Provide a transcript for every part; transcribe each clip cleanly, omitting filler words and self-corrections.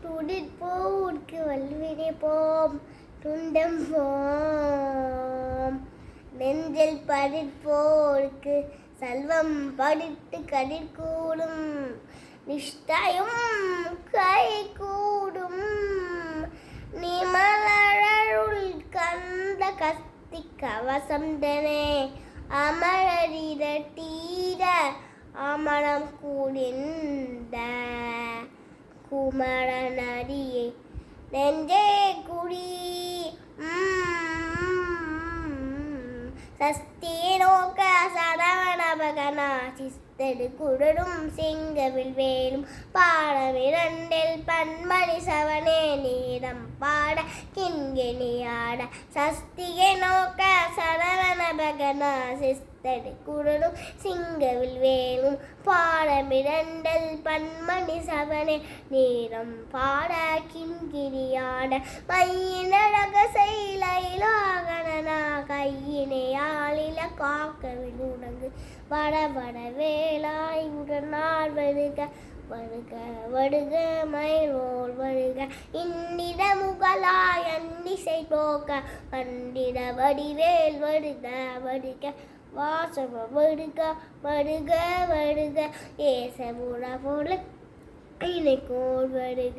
துடிப்போர்க்கு வல்வினை போம் துண்டம் போம். நெஞ்சில் படிப்போர்க்கு செல்வம் படித்து கடிக்கூடும் நிஷ்டையும் கை கூடும். நீ மலரருள் கந்த கஸ்தி கவசம் தனே அமரரிட தீர அமரம் கூடிந்த குமரனடியே நெஞ்சே குடி. சஸ்தியை நோக்க சரவண பகனா சிஸ்தடு குடரும் செங்கவில் வேலும் பாடமிரண்டில் பன்மணி சவனே நீரம் பாட கிண்கிணியாட. சஸ்தியை நோக்க சரவண பகனா சிஸ்தடு குடரும் சிங்கவில் வேலும் பாடமிரண்டில் பன்மணி சவனே நீரம் பாட கிண்கிணியாட. மையினழக செயலாகனா கையினையாளில காக்கவில் உணங்கு வட வட வேலாய் உடனார் வருக வருக வருக மயிலோர் வருக. இன்னிட முகலாய் அன்னிசை போக்க பண்டிட வடிவேல் வருக வருக வாசவ வருக வருக வருக. ஏசமுட போல இணைக்கோர் வருக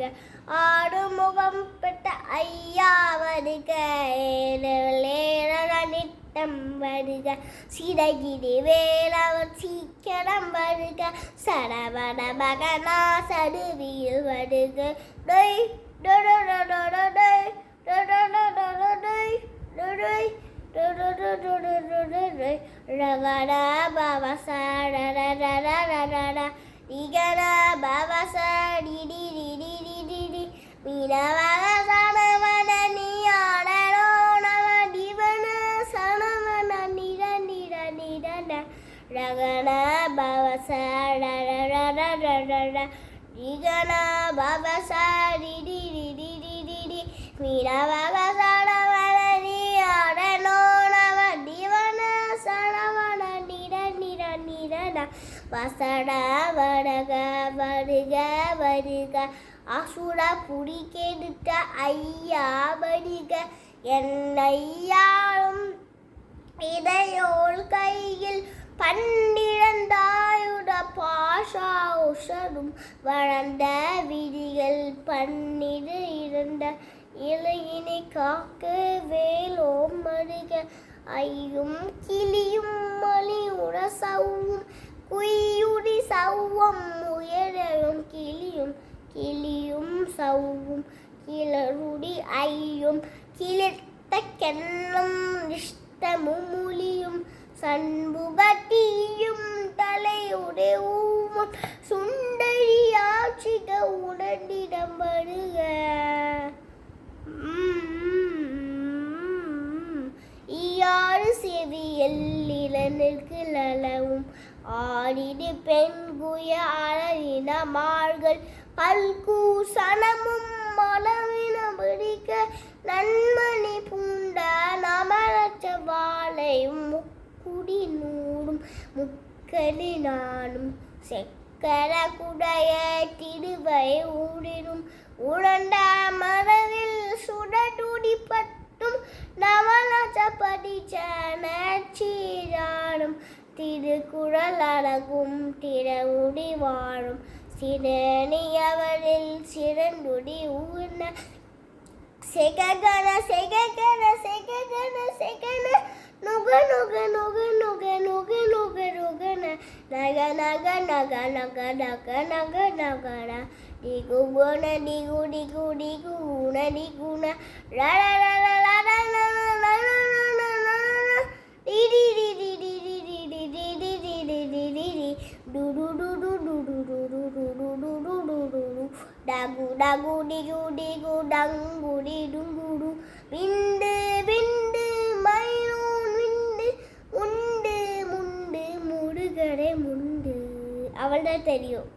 ஆடும் முகம் பெற்ற ஐயா வருக. நிட்டம் வருக சிறகிரி வேலவர் சீக்கிரம் வருக. சரவண மகனா சடுவியில் வருக டொய் டொடொடொடொடொய் டொடொடொடொடொய் டொடொய் டொடொடொடொடொடொய். ரவண பவசரரரரரர இகர பவச டிடி டிடி டிடி மீனவக சனவன நீயாடனோ நம டிவன சனவன நிர நிர நிரன. ரகன பவச ரரரரரர இகன பவச டிடி டிடி டிடி மீனவக சனவன நீயாடனோ நம டிவன சனவன நிர நிர நிரன. வசட வருக வருக வருக அசுர புடி கெடுத்த ஐயா வருக. என்னையாளும் இதையோள் கையில் பன்னிரண்டாயுட பாஷா உஷரும் வளர்ந்த விதிகள் பன்னிரு இருந்த இலையினை காக்க வேலோம் வருக. ஐயும் கிளியும் மலியுட சவ்வும் குய்யுடி சவ்வும் உயரும் கிளியும் கிளியும் சவ்வும் கிளருடி ஐயும் கிளிர்த்த கென்னும் இஷ்டமும் மொழியும் சண்புகட்டியும் தலையுடைய ஊவும் சுண்டரியாட்சிக உடனிடம் வருக. ஈயாறு செவியல் இளநிற்கு லளவும் ஆடிடு பெண் குய அழகின மார்கள் பல்கூசனமும் மலவின பிடிக்க நன்மணி பூண்ட நமரச்ச வாழையும் முக்குடி நூடும் முக்கலி நானும் செக்கர குடைய திருவை ஊடிடும் உழண்ட மரவில் சுடடுடி பட்டும் நவலச்ச படிச்ச நச்சீராடும் திருக்குறள் அழகும் திறவுடி வாழும் சிறனியவரில் சிறந்துடி ஊர்ன. செககன செககன செககன செகன நுக நுக நுக நுக நுக நுக நுகன நக நக நக நக நக நக நகன டிகுகுண டிகு டிகு டிகுண டிகுண ரர ரர ரர டிடி டிடி டிடி டிடி டிடி டிடி டிடி டு டு டு டு டு டு டு டு டு டு டு டு டு டு டு டகு டகு டிகு டிகு டங்கு டிடுங்குடு விண்டு விண்டு மயிலூன் விண்டு உண்டு முண்டு முடுகடை முண்டு. அவள்தான் தெரியும்.